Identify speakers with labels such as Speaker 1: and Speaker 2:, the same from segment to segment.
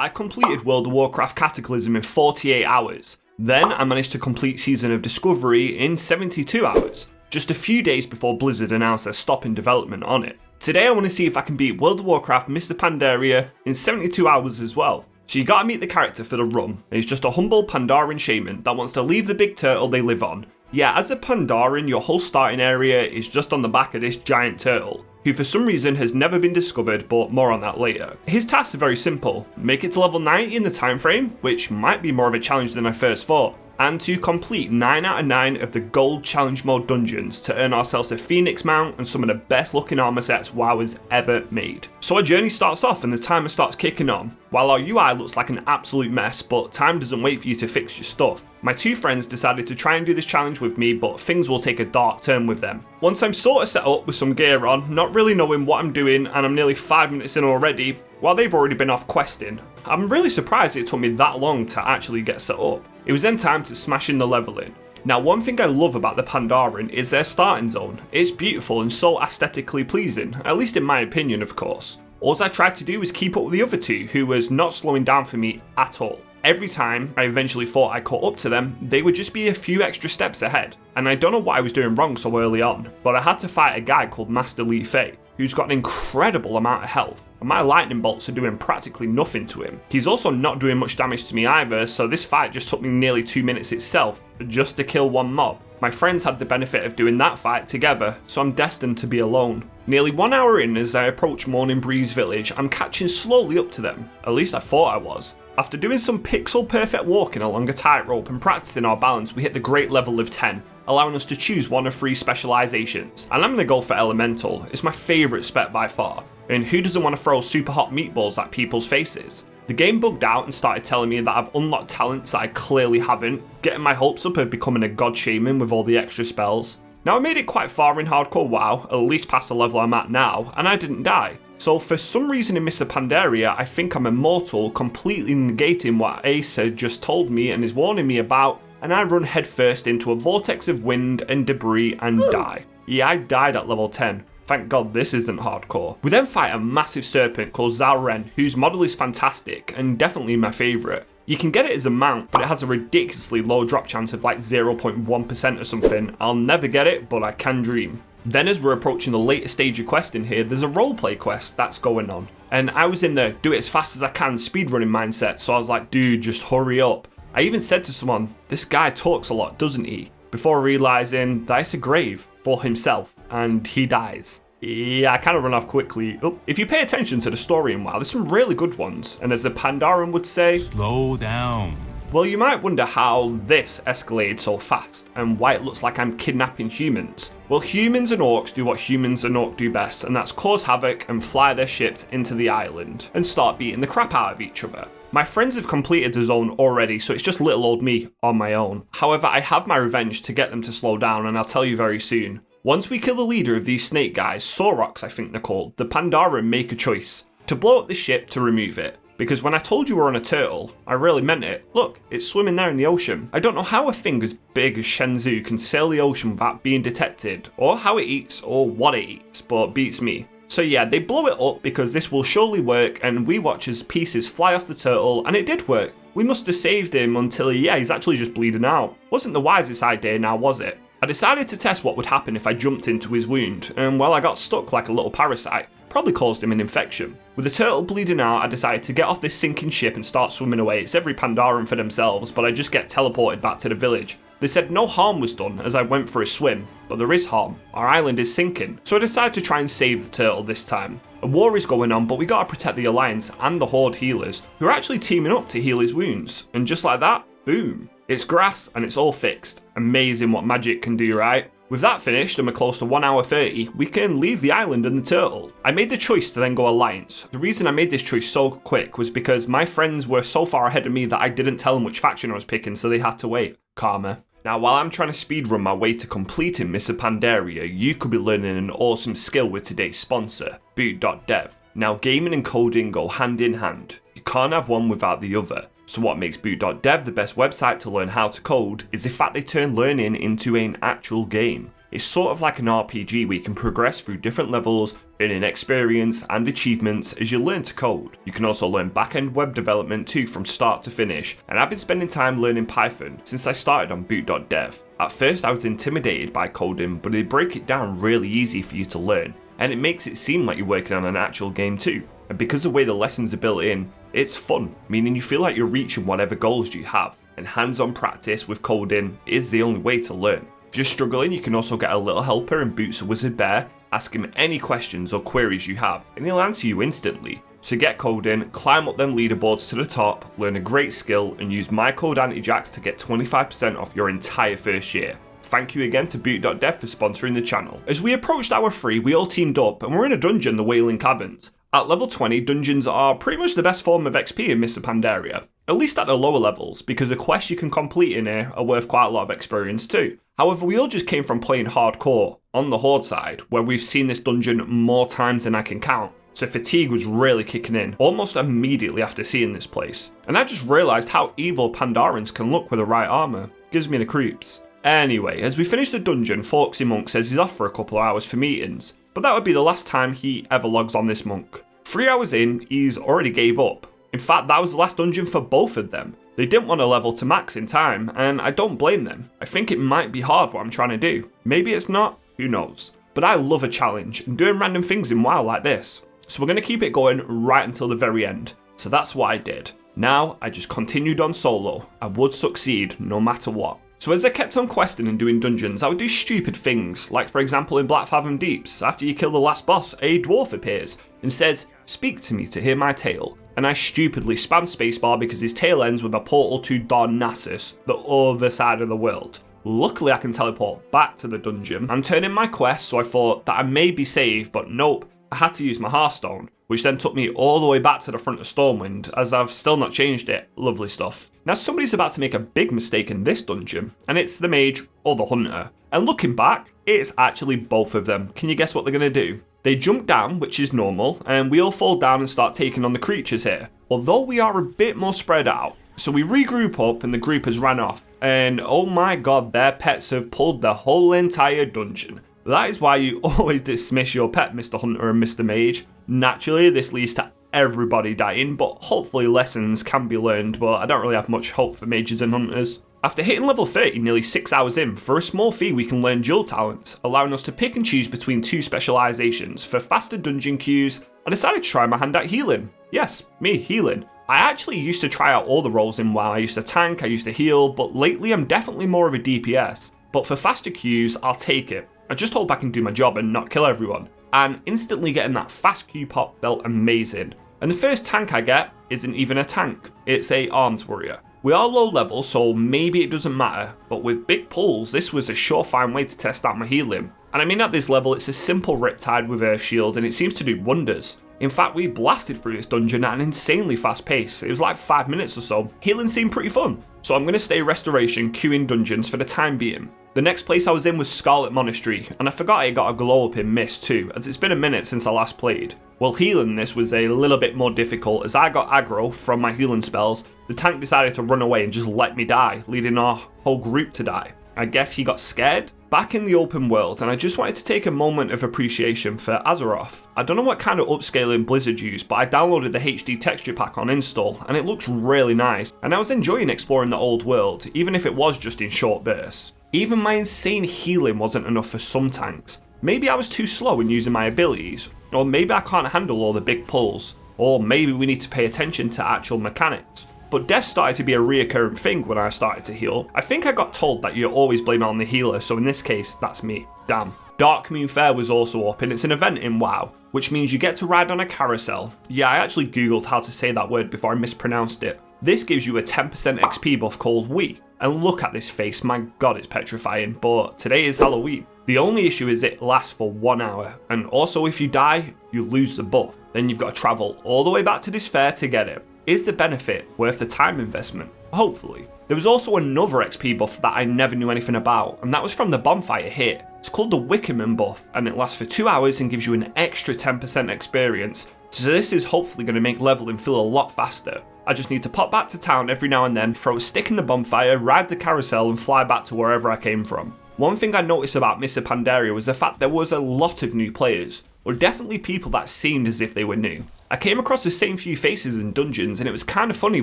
Speaker 1: I completed World of Warcraft Cataclysm in 48 hours. Then I managed to complete Season of Discovery in 72 hours, just a few days before Blizzard announced they're stopping development on it. Today I want to see if I can beat World of Warcraft Mr. Pandaria in 72 hours as well. So you gotta meet the character for the run. He's just a humble Pandaren shaman that wants to leave the big turtle they live on. Yeah, as a Pandaren, your whole starting area is just on the back of this giant turtle, who for some reason has never been discovered, but more on that later. His tasks are very simple: make it to level 90 in the time frame, which might be more of a challenge than I first thought, and to complete 9 out of 9 of the gold challenge mode dungeons to earn ourselves a phoenix mount and some of the best looking armor sets WoW has ever made. So our journey starts off and the timer starts kicking on. While our UI looks like an absolute mess, but time doesn't wait for you to fix your stuff. My two friends decided to try and do this challenge with me, but things will take a dark turn with them. Once I'm sort of set up with some gear on, not really knowing what I'm doing, and I'm nearly 5 minutes in already, while they've already been off questing, I'm really surprised it took me that long to actually get set up. It was then time to smash in the leveling. Now, one thing I love about the Pandaren is their starting zone. It's beautiful and so aesthetically pleasing, at least in my opinion, of course. All I tried to do was keep up with the other two, who was not slowing down for me at all. Every time I eventually thought I caught up to them, they would just be a few extra steps ahead. And I don't know what I was doing wrong so early on, but I had to fight a guy called Master Li Fei, who's got an incredible amount of health, and my lightning bolts are doing practically nothing to him. He's also not doing much damage to me either, so this fight just took me nearly 2 minutes itself, just to kill one mob. My friends had the benefit of doing that fight together, so I'm destined to be alone. Nearly 1 hour in, as I approach Morning Breeze village, I'm catching slowly up to them. At least I thought I was. After doing some pixel perfect walking along a tightrope and practicing our balance, we hit the great level of 10, allowing us to choose one of 3 specializations. And I'm going to go for Elemental. It's my favourite spec by far. And who doesn't want to throw super hot meatballs at people's faces? The game bugged out and started telling me that I've unlocked talents that I clearly haven't, getting my hopes up of becoming a god shaman with all the extra spells. Now, I made it quite far in hardcore WoW, at least past the level I'm at now, and I didn't die. So for some reason in Mr. Pandaria, I think I'm immortal, completely negating what Ace had just told me and is warning me about, and I run headfirst into a vortex of wind and debris and die. Yeah, I died at level 10. Thank God this isn't hardcore. We then fight a massive serpent called Zhao, whose model is fantastic and definitely my favourite. You can get it as a mount, but it has a ridiculously low drop chance of like 0.1% or something. I'll never get it, but I can dream. Then as we're approaching the later stage of questing here, there's a roleplay quest that's going on. And I was in the do it as fast as I can speedrunning mindset, so I was like, dude, just hurry up. I even said to someone, this guy talks a lot, doesn't he? Before realising that it's a grave for himself, and he dies. Yeah, I kind of run off quickly. Oh, if you pay attention to the story in WoW, there's some really good ones, and as the Pandaren would say, slow down. Well, you might wonder how this escalated so fast, and why it looks like I'm kidnapping humans. Well, humans and orcs do what humans and orcs do best, and that's cause havoc and fly their ships into the island, and start beating the crap out of each other. My friends have completed the zone already, so it's just little old me on my own. However, I have my revenge to get them to slow down, and I'll tell you very soon. Once we kill the leader of these snake guys, Soroks I think they're called, the Pandaren make a choice. To blow up the ship to remove it. Because when I told you we're on a turtle, I really meant it. Look, it's swimming there in the ocean. I don't know how a thing as big as Shenzhou can sail the ocean without being detected, or how it eats, or what it eats, but beats me. So yeah, they blow it up because this will surely work, and we watch as pieces fly off the turtle, and it did work. We must have saved him until, he's actually just bleeding out. Wasn't the wisest idea now, was it? I decided to test what would happen if I jumped into his wound, and well, I got stuck like a little parasite. Probably caused him an infection. With the turtle bleeding out, I decided to get off this sinking ship and start swimming away. It's every Pandaren for themselves, but I just get teleported back to the village. They said no harm was done as I went for a swim, but there is harm. Our island is sinking, so I decided to try and save the turtle this time. A war is going on, but we gotta protect the Alliance and the Horde healers, who are actually teaming up to heal his wounds. And just like that, boom. It's grass and it's all fixed. Amazing what magic can do, right? With that finished, and we're close to 1 hour 30, we can leave the island and the turtle. I made the choice to then go Alliance. The reason I made this choice so quick was because my friends were so far ahead of me that I didn't tell them which faction I was picking, so they had to wait. Karma. Now, while I'm trying to speedrun my way to completing Mr. Pandaria, you could be learning an awesome skill with today's sponsor, Boot.dev. Now, gaming and coding go hand in hand. You can't have one without the other. So what makes Boot.dev the best website to learn how to code is the fact they turn learning into an actual game. It's sort of like an RPG where you can progress through different levels, earning experience and achievements as you learn to code. You can also learn back-end web development too from start to finish, and I've been spending time learning Python since I started on boot.dev. At first I was intimidated by coding, but they break it down really easy for you to learn, and it makes it seem like you're working on an actual game too. And because of the way the lessons are built in, it's fun, meaning you feel like you're reaching whatever goals you have, and hands-on practice with coding is the only way to learn. If you're struggling, you can also get a little helper in Boots a Wizard Bear. Ask him any questions or queries you have, and he'll answer you instantly. So get coding, climb up them leaderboards to the top, learn a great skill, and use my code Antijax to get 25% off your entire first year. Thank you again to boot.dev for sponsoring the channel. As we approached hour 3, we all teamed up, and we're in a dungeon, the Wailing Caverns. At level 20, dungeons are pretty much the best form of XP in Mr. Pandaria, at least at the lower levels, because the quests you can complete in here are worth quite a lot of experience too. However, we all just came from playing hardcore on the Horde side, where we've seen this dungeon more times than I can count, so fatigue was really kicking in almost immediately after seeing this place. And I just realised how evil Pandarians can look with the right armour. Gives me the creeps. Anyway, as we finish the dungeon, Foxy Monk says he's off for a couple of hours for meetings, but that would be the last time he ever logs on this monk. 3 hours in, he's already gave up. In fact, that was the last dungeon for both of them. They didn't want to level to max in time, and I don't blame them. I think it might be hard what I'm trying to do. Maybe it's not, who knows. But I love a challenge and doing random things in WoW like this. So we're going to keep it going right until the very end. So that's what I did. Now, I just continued on solo. I would succeed no matter what. So as I kept on questing and doing dungeons, I would do stupid things, like for example in Black Fathom Deeps, after you kill the last boss, a dwarf appears and says, "Speak to me to hear my tale." And I stupidly spam spacebar because his tail ends with a portal to Darnassus, the other side of the world. Luckily I can teleport back to the dungeon and turn in my quest, so I thought that I may be saved, but nope, I had to use my Hearthstone, which then took me all the way back to the front of Stormwind, as I've still not changed it. Lovely stuff. Now somebody's about to make a big mistake in this dungeon, and it's the mage or the hunter. And looking back, it's actually both of them. Can you guess what they're going to do? They jump down, which is normal, and we all fall down and start taking on the creatures here. Although we are a bit more spread out. So we regroup up and the group has ran off, and oh my god, their pets have pulled the whole entire dungeon. That is why you always dismiss your pet, Mr. Hunter and Mr. Mage. Naturally, this leads to everybody dying, but hopefully lessons can be learned, but I don't really have much hope for mages and hunters. After hitting level 30 nearly 6 hours in, for a small fee we can learn dual talents, allowing us to pick and choose between 2 specialisations. For faster dungeon queues, I decided to try my hand at healing. Yes, me, healing. I actually used to try out all the roles in WoW. I used to tank, I used to heal, but lately I'm definitely more of a DPS. But for faster queues, I'll take it. I just hope I can do my job and not kill everyone. And instantly getting that fast queue pop felt amazing. And the first tank I get isn't even a tank, it's a arms warrior. We are low level, so maybe it doesn't matter, but with big pulls, this was a surefire way to test out my healing. And I mean at this level, it's a simple Riptide with Earth Shield and it seems to do wonders. In fact, we blasted through this dungeon at an insanely fast pace. It was like 5 minutes or so. Healing seemed pretty fun, so I'm going to stay Restoration queuing dungeons for the time being. The next place I was in was Scarlet Monastery, and I forgot it got a glow up in Mist too, as it's been a minute since I last played. Well, healing this was a little bit more difficult, as I got aggro from my healing spells. The tank decided to run away and just let me die, leading our whole group to die. I guess he got scared? Back in the open world, and I just wanted to take a moment of appreciation for Azeroth. I don't know what kind of upscaling Blizzard used, but I downloaded the HD texture pack on install, and it looks really nice, and I was enjoying exploring the old world, even if it was just in short bursts. Even my insane healing wasn't enough for some tanks. Maybe I was too slow in using my abilities, or maybe I can't handle all the big pulls, or maybe we need to pay attention to actual mechanics. But death started to be a reoccurring thing when I started to heal. I think I got told that you always blame it on the healer, so in this case, that's me. Damn. Dark Moon Fair was also up, and it's an event in WoW, which means you get to ride on a carousel. Yeah, I actually googled how to say that word before I mispronounced it. This gives you a 10% XP buff called Wii. And look at this face, my god, it's petrifying, but today is Halloween. The only issue is it lasts for 1 hour, and also if you die, you lose the buff. Then you've got to travel all the way back to this fair to get it. Is the benefit worth the time investment? Hopefully. There was also another XP buff that I never knew anything about, and that was from the bonfire here. It's called the Wickerman buff, and it lasts for 2 hours and gives you an extra 10% experience. So this is hopefully going to make leveling feel a lot faster. I just need to pop back to town every now and then, throw a stick in the bonfire, ride the carousel and fly back to wherever I came from. One thing I noticed about Mr. Pandaria was the fact there was a lot of new players. or definitely people that seemed as if they were new. I came across the same few faces in dungeons, and it was kind of funny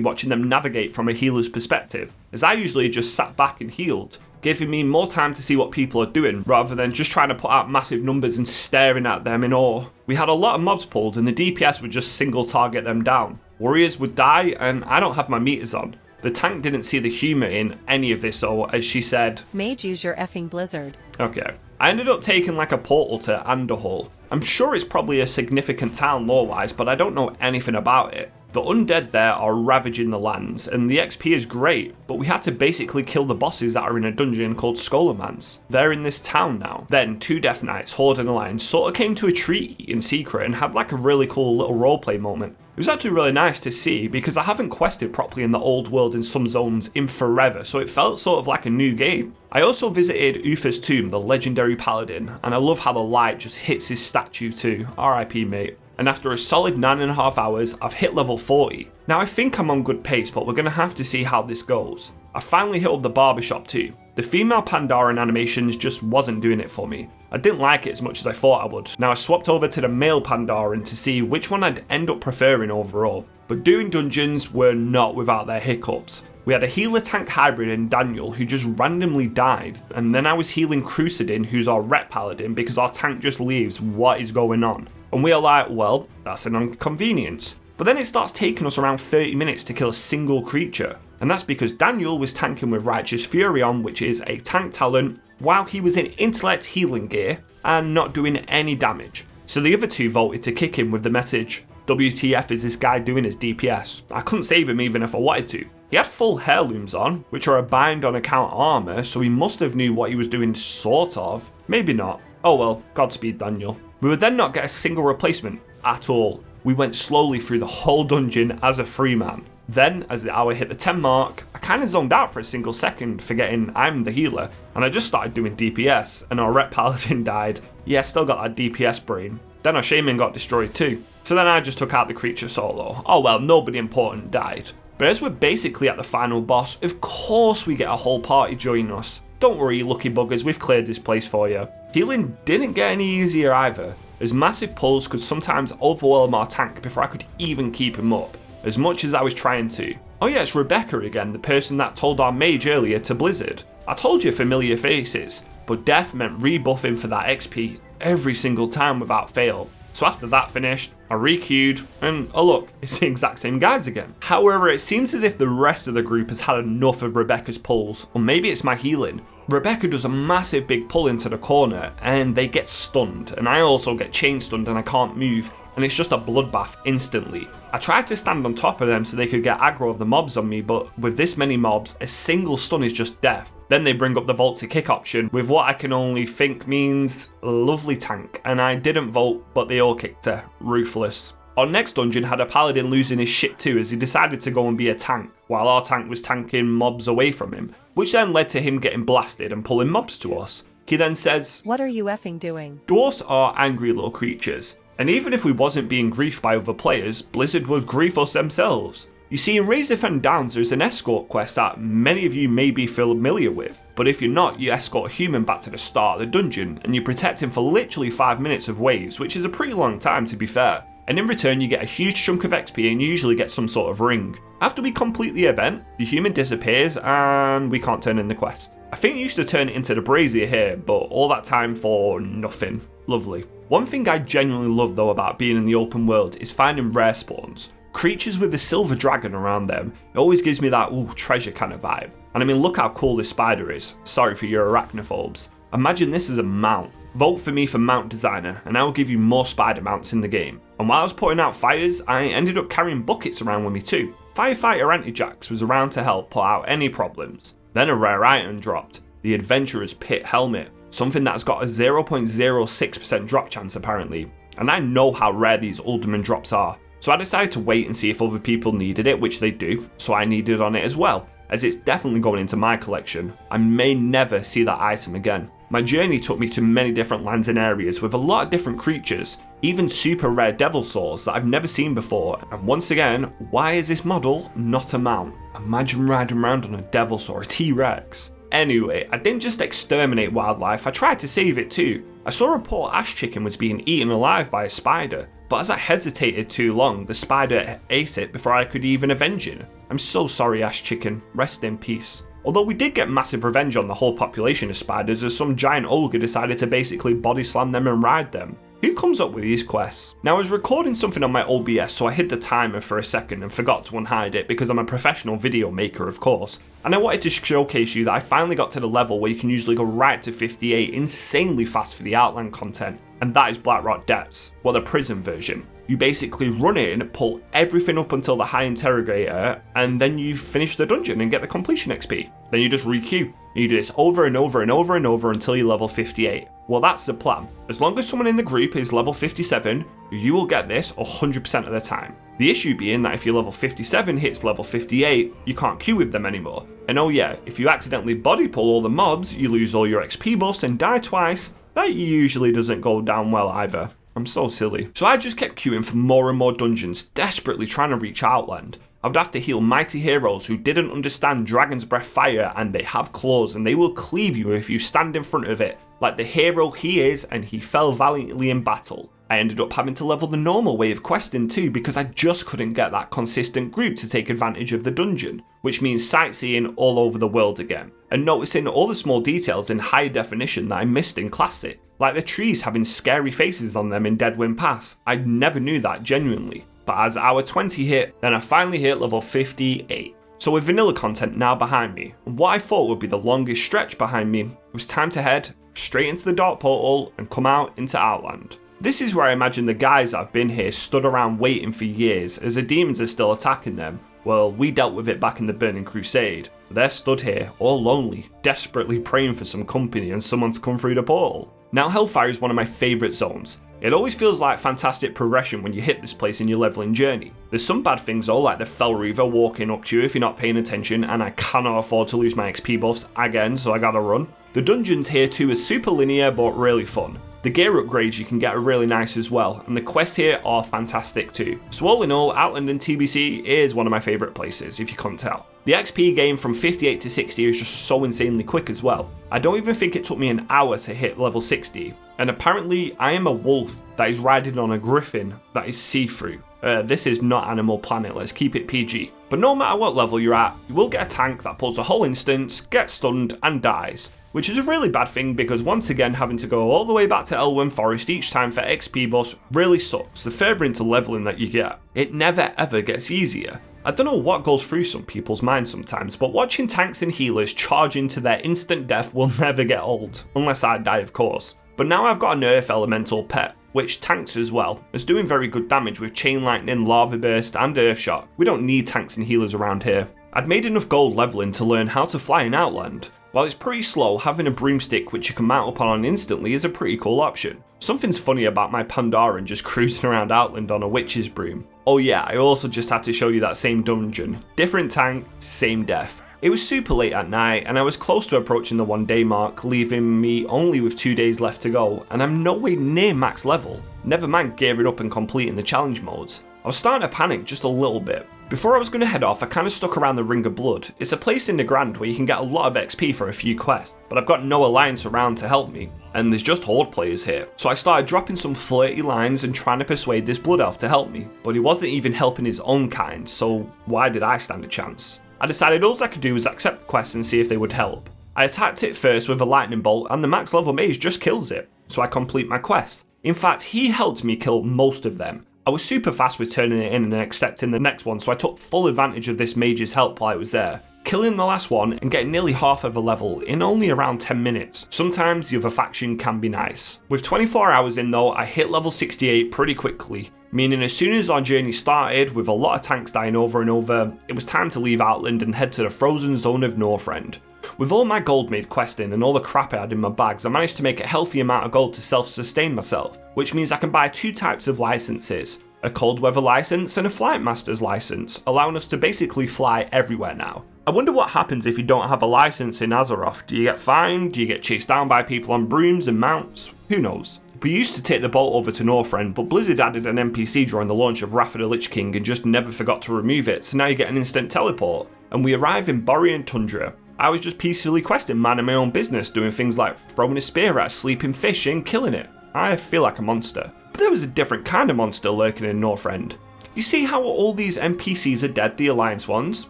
Speaker 1: watching them navigate from a healer's perspective, as I usually just sat back and healed, giving me more time to see what people are doing rather than just trying to put out massive numbers and staring at them in awe. We had a lot of mobs pulled and the DPS would just single target them down. Warriors would die, and I don't have my meters on. The tank didn't see the humour in any of this, so as she said,
Speaker 2: "Mage, use your effing blizzard."
Speaker 1: Okay. I ended up taking like a portal to Anderhall. I'm sure it's probably a significant town lore-wise, but I don't know anything about it. The undead there are ravaging the lands, and the XP is great, but we had to basically kill the bosses that are in a dungeon called Skullomance. They're in this town now. Then 2 Death Knights, Horde and Alliance, sort of came to a treaty in secret and had like a really cool little roleplay moment. It was actually really nice to see because I haven't quested properly in the old world in some zones in forever, so it felt sort of like a new game. I also visited Uther's tomb, the legendary paladin, and I love how the light just hits his statue too. RIP mate. And after a solid 9.5 hours, I've hit level 40. Now I think I'm on good pace, but we're going to have to see how this goes. I finally hit up the barbershop too. The female Pandaria animations just wasn't doing it for me. I didn't like it as much as I thought I would. Now I swapped over to the male Pandaren to see which one I'd end up preferring overall. But doing dungeons were not without their hiccups. We had a healer tank hybrid in Daniel who just randomly died, and then I was healing Crusadin, who's our rep paladin, because our tank just leaves. What is going on? And we are like, well, that's an inconvenience. But then it starts taking us around 30 minutes to kill a single creature. And that's because Daniel was tanking with Righteous Fury on, which is a tank talent, while he was in intellect healing gear and not doing any damage. So the other 2 voted to kick him with the message, WTF is this guy doing his DPS? I couldn't save him even if I wanted to. He had full heirlooms on, which are a bind on account armor, so he must have knew what he was doing sort of. Maybe not. Oh well, Godspeed Daniel. We would then not get a single replacement at all. We went slowly through the whole dungeon as a free man. Then, as the hour hit the 10 mark, I kind of zoned out for a single second, forgetting I'm the healer, and I just started doing DPS, and our rep paladin died. Yeah, still got that DPS brain. Then our shaman got destroyed too. So then I just took out the creature solo. Oh well, nobody important died. But as we're basically at the final boss, of course we get a whole party join us. Don't worry, you lucky buggers, we've cleared this place for you. Healing didn't get any easier either, as massive pulls could sometimes overwhelm our tank before I could even keep him up, as much as I was trying to. Oh yeah, it's Rebecca again, the person that told our mage earlier to Blizzard. I told you familiar faces, but death meant rebuffing for that XP every single time without fail. So after that finished, I re-queued, and oh look, it's the exact same guys again. However, it seems as if the rest of the group has had enough of Rebecca's pulls, or maybe it's my healing. Rebecca does a massive big pull into the corner, and they get stunned, and I also get chain stunned and I can't move, and it's just a bloodbath instantly. I tried to stand on top of them so they could get aggro of the mobs on me, but with this many mobs, a single stun is just death. Then they bring up the vault to kick option with what I can only think means lovely tank, and I didn't vote, but they all kicked her. Ruthless. Our next dungeon had a paladin losing his shit too, as he decided to go and be a tank, while our tank was tanking mobs away from him, which then led to him getting blasted and pulling mobs to us. He then says,
Speaker 2: "What are you effing doing?"
Speaker 1: Dwarfs are angry little creatures, and even if we wasn't being griefed by other players, Blizzard would grief us themselves. You see, in Razorfen Downs there's an escort quest that many of you may be familiar with, but if you're not, you escort a human back to the start of the dungeon, and you protect him for literally 5 minutes of waves, which is a pretty long time to be fair. And in return you get a huge chunk of XP and you usually get some sort of ring. After we complete the event, the human disappears and we can't turn in the quest. I think you used to turn it into the brazier here, but all that time for nothing. Lovely. One thing I genuinely love though about being in the open world is finding rare spawns. Creatures with the silver dragon around them, it always gives me that ooh treasure kind of vibe. And I mean, look how cool this spider is. Sorry for your arachnophobes. Imagine this as a mount. Vote for me for mount designer and I will give you more spider mounts in the game. And while I was putting out fires, I ended up carrying buckets around with me too. Firefighter Antijax was around to help put out any problems. Then a rare item dropped, the Adventurer's Pit Helmet, something that's got a 0.06% drop chance apparently. And I know how rare these Uldaman drops are. So I decided to wait and see if other people needed it, which they do, so I needed on it as well, as it's definitely going into my collection. I may never see that item again. My journey took me to many different lands and areas with a lot of different creatures, even super rare devil saws that I've never seen before, and once again, why is this model not a mount? Imagine riding around on a devil saw, a T-Rex. Anyway, I didn't just exterminate wildlife, I tried to save it too. I saw a poor ash chicken was being eaten alive by a spider, but as I hesitated too long, the spider ate it before I could even avenge it. I'm so sorry, ash chicken, rest in peace. Although we did get massive revenge on the whole population of spiders as some giant ogre decided to basically body slam them and ride them. Who comes up with these quests? Now I was recording something on my OBS, so I hid the timer for a second and forgot to unhide it because I'm a professional video maker, of course. And I wanted to showcase you that I finally got to the level where you can usually go right to 58 insanely fast for the Outland content, and that is Blackrock Depths, well, the prison version. You basically run in, pull everything up until the high interrogator, and then you finish the dungeon and get the completion XP. Then you just re-queue. You do this over and over and over and over until you level 58. Well, that's the plan. As long as someone in the group is level 57, you will get this 100% of the time. The issue being that if your level 57 hits level 58, you can't queue with them anymore. And oh yeah, if you accidentally body pull all the mobs, you lose all your XP buffs and die twice. That usually doesn't go down well either. I'm so silly. So I just kept queuing for more and more dungeons, desperately trying to reach Outland. I would have to heal mighty heroes who didn't understand Dragon's Breath fire, and they have claws and they will cleave you if you stand in front of it, like the hero he is, and he fell valiantly in battle. I ended up having to level the normal way of questing too because I just couldn't get that consistent group to take advantage of the dungeon, which means sightseeing all over the world again, and noticing all the small details in high definition that I missed in Classic, like the trees having scary faces on them in Deadwind Pass. I never knew that genuinely, but as hour 20 hit, then I finally hit level 58. So with vanilla content now behind me, and what I thought would be the longest stretch behind me, it was time to head straight into the Dark Portal and come out into Outland. This is where I imagine the guys that have been here stood around waiting for years as the demons are still attacking them. Well, we dealt with it back in the Burning Crusade. They're stood here, all lonely, desperately praying for some company and someone to come through the portal. Now Hellfire is one of my favourite zones. It always feels like fantastic progression when you hit this place in your leveling journey. There's some bad things though, like the Fell Reaver walking up to you if you're not paying attention, and I cannot afford to lose my XP buffs again, so I gotta run. The dungeons here too are super linear but really fun. The gear upgrades you can get are really nice as well, and the quests here are fantastic too. So all in all, Outland and TBC is one of my favourite places, if you couldn't tell. The XP gain from 58 to 60 is just so insanely quick as well. I don't even think it took me an hour to hit level 60, and apparently I am a wolf that is riding on a griffin that is see-through. This is not Animal Planet, let's keep it PG. But no matter what level you're at, you will get a tank that pulls a whole instance, gets stunned and dies. Which is a really bad thing because once again having to go all the way back to Elwyn Forest each time for XP buffs really sucks the further into leveling that you get. It never ever gets easier. I don't know what goes through some people's minds sometimes, but watching tanks and healers charge into their instant death will never get old. Unless I die, of course. But now I've got an Earth Elemental pet, which tanks as well. It's doing very good damage with Chain Lightning, Lava Burst and Earth Shock. We don't need tanks and healers around here. I'd made enough gold leveling to learn how to fly in Outland. While it's pretty slow, having a broomstick which you can mount up on instantly is a pretty cool option. Something's funny about my Pandaria just cruising around Outland on a witch's broom. Oh yeah, I also just had to show you that same dungeon. Different tank, same death. It was super late at night and I was close to approaching the 1 day mark, leaving me only with 2 days left to go, and I'm nowhere near max level. Never mind gearing up and completing the challenge modes. I was starting to panic just a little bit. Before I was going to head off, I kind of stuck around the Ring of Blood. It's a place in the Grand where you can get a lot of XP for a few quests, but I've got no alliance around to help me, and there's just Horde players here. So I started dropping some flirty lines and trying to persuade this Blood Elf to help me, but he wasn't even helping his own kind, so why did I stand a chance? I decided all I could do was accept the quest and see if they would help. I attacked it first with a lightning bolt and the max level mage just kills it, so I complete my quest. In fact, he helped me kill most of them. I was super fast with turning it in and accepting the next one, so I took full advantage of this mage's help while I was there, killing the last one and getting nearly half of a level in only around 10 minutes. Sometimes the other faction can be nice. With 24 hours in though, I hit level 68 pretty quickly, meaning as soon as our journey started, with a lot of tanks dying over and over, it was time to leave Outland and head to the frozen zone of Northrend. With all my gold made questing and all the crap I had in my bags, I managed to make a healthy amount of gold to self-sustain myself, which means I can buy 2 types of licenses, a cold weather license and a flight master's license, allowing us to basically fly everywhere now. I wonder what happens if you don't have a license in Azeroth. Do you get fined? Do you get chased down by people on brooms and mounts? Who knows? We used to take the boat over to Northrend, but Blizzard added an NPC during the launch of Wrath of the Lich King and just never forgot to remove it, so now you get an instant teleport. And we arrive in Borean Tundra. I was just peacefully questing, minding my own business, doing things like throwing a spear at a sleeping fish and killing it. I feel like a monster. But there was a different kind of monster lurking in Northrend. You see how all these NPCs are dead, the Alliance ones?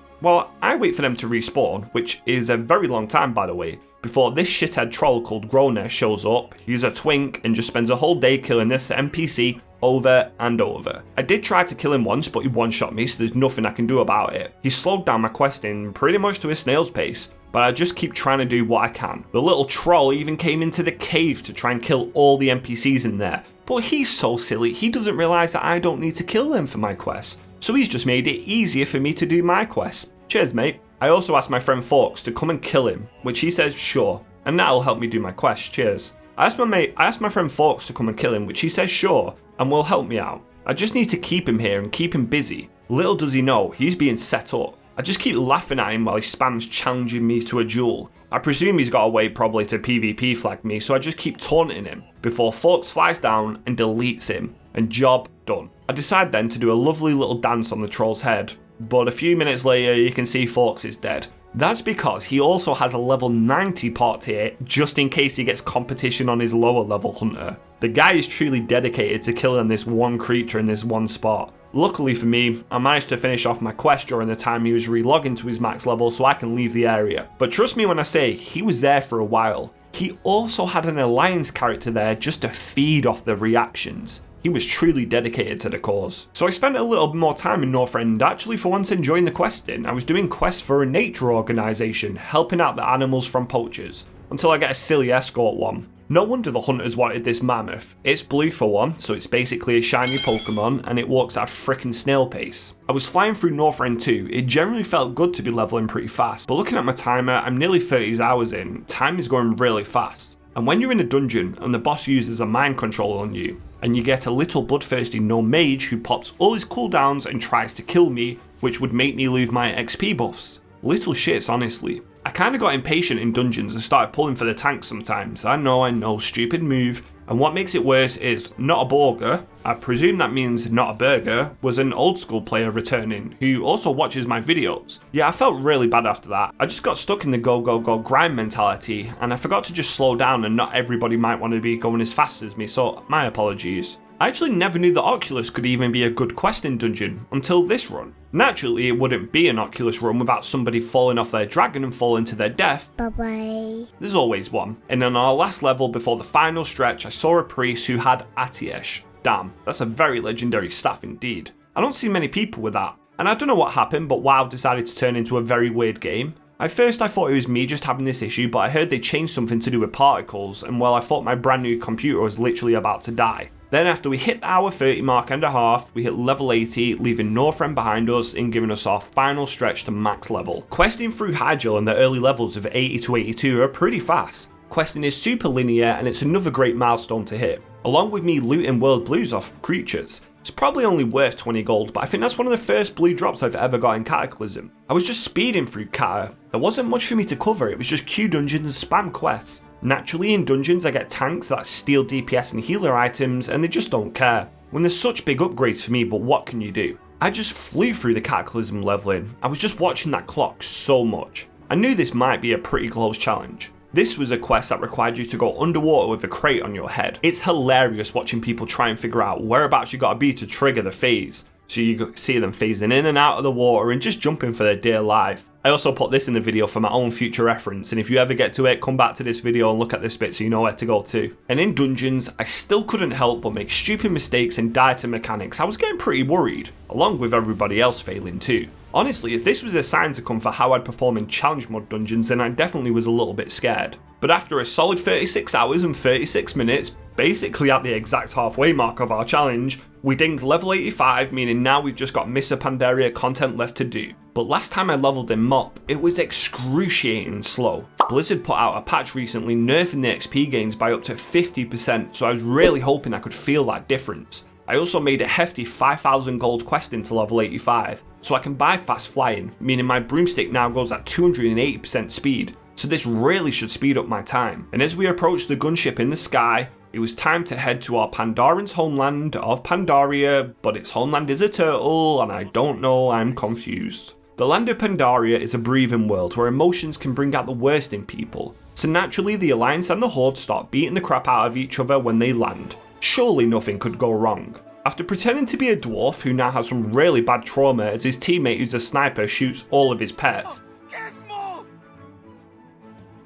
Speaker 1: Well, I wait for them to respawn, which is a very long time by the way, before this shithead troll called Groner shows up. He's a twink and just spends a whole day killing this NPC over and over. I did try to kill him once, but he one-shot me, so there's nothing I can do about it. He slowed down my questing pretty much to a snail's pace, but I just keep trying to do what I can. The little troll even came into the cave to try and kill all the NPCs in there, but he's so silly, he doesn't realise that I don't need to kill them for my quest, so he's just made it easier for me to do my quest. Cheers, mate. I also asked my friend Forks to come and kill him, which he says sure, and that'll help me do my quest. Cheers. I asked my friend Forks to come and kill him, which he says sure, and will help me out. I just need to keep him here and keep him busy. Little does he know, he's being set up. I just keep laughing at him while he spams challenging me to a duel. I presume he's got a way probably to PvP flag me, so I just keep taunting him before Forks flies down and deletes him, and job done. I decide then to do a lovely little dance on the troll's head, but a few minutes later you can see Forks is dead. That's because he also has a level 90 part tier just in case he gets competition on his lower level hunter. The guy is truly dedicated to killing this one creature in this one spot. Luckily for me, I managed to finish off my quest during the time he was relogging to his max level so I can leave the area. But trust me when I say, he was there for a while. He also had an alliance character there just to feed off the reactions. He was truly dedicated to the cause. So I spent a little more time in Northrend, actually for once enjoying the questing. I was doing quests for a nature organisation, helping out the animals from poachers, until I get a silly escort one. No wonder the hunters wanted this mammoth. It's blue for one, so it's basically a shiny Pokemon, and it walks at a frickin' snail pace. I was flying through Northrend too, it generally felt good to be leveling pretty fast, but looking at my timer, I'm nearly 30 hours in, time is going really fast. And when you're in a dungeon and the boss uses a mind control on you, and you get a little bloodthirsty gnome mage who pops all his cooldowns and tries to kill me, which would make me lose my XP buffs. Little shits, honestly. I kinda got impatient in dungeons and started pulling for the tanks sometimes. I know, stupid move. And what makes it worse is not a burger, I presume that means not a burger, was an old school player returning who also watches my videos. Yeah, I felt really bad after that. I just got stuck in the go grind mentality and I forgot to just slow down, and not everybody might want to be going as fast as me, so my apologies. I actually never knew that Oculus could even be a good questing dungeon until this run. Naturally, it wouldn't be an Oculus run without somebody falling off their dragon and falling to their death. Bye-bye. There's always one. And on our last level before the final stretch, I saw a priest who had Antijax. Damn, that's a very legendary staff indeed. I don't see many people with that. And I don't know what happened, but WoW decided to turn into a very weird game. At first I thought it was me just having this issue, but I heard they changed something to do with particles, and well, I thought my brand new computer was literally about to die. Then after we hit the hour 30 mark and a half, we hit level 80, leaving Northrend behind us and giving us our final stretch to max level. Questing through Hyjal in the early levels of 80 to 82 are pretty fast. Questing is super linear and it's another great milestone to hit. Along with me looting world blues off creatures. It's probably only worth 20 gold, but I think that's one of the first blue drops I've ever got in Cataclysm. I was just speeding through Cata. There wasn't much for me to cover, it was just queue dungeons and spam quests. Naturally, in dungeons I get tanks that steal DPS and healer items, and they just don't care. When there's such big upgrades for me, but what can you do? I just flew through the Cataclysm leveling. I was just watching that clock so much. I knew this might be a pretty close challenge. This was a quest that required you to go underwater with a crate on your head. It's hilarious watching people try and figure out whereabouts you gotta be to trigger the phase. So you see them phasing in and out of the water and just jumping for their dear life. I also put this in the video for my own future reference, and if you ever get to it, come back to this video and look at this bit so you know where to go to. And in dungeons, I still couldn't help but make stupid mistakes and die to mechanics. I was getting pretty worried, along with everybody else failing too. Honestly, if this was a sign to come for how I'd perform in challenge mode dungeons, then I definitely was a little bit scared. But after a solid 36 hours and 36 minutes, basically at the exact halfway mark of our challenge, we dinged level 85, meaning now we've just got Mr. Pandaria content left to do. But last time I leveled in MOP, it was excruciating slow. Blizzard put out a patch recently nerfing the XP gains by up to 50%, so I was really hoping I could feel that difference. I also made a hefty 5,000 gold questing to level 85, so I can buy fast flying, meaning my broomstick now goes at 280% speed, so this really should speed up my time. And as we approach the gunship in the sky, it was time to head to our Pandarian's homeland of Pandaria, but its homeland is a turtle, and I don't know, I'm confused. The land of Pandaria is a breathing world where emotions can bring out the worst in people, so naturally the Alliance and the Horde start beating the crap out of each other when they land. Surely nothing could go wrong. After pretending to be a dwarf who now has some really bad trauma as his teammate who's a sniper shoots all of his pets.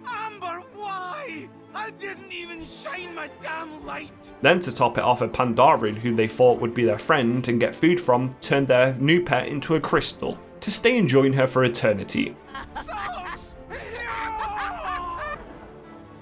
Speaker 3: Amber, why? I didn't even shine my damn light.
Speaker 1: Then to top it off, a Pandarian who they thought would be their friend and get food from turned their new pet into a crystal to stay and join her for eternity.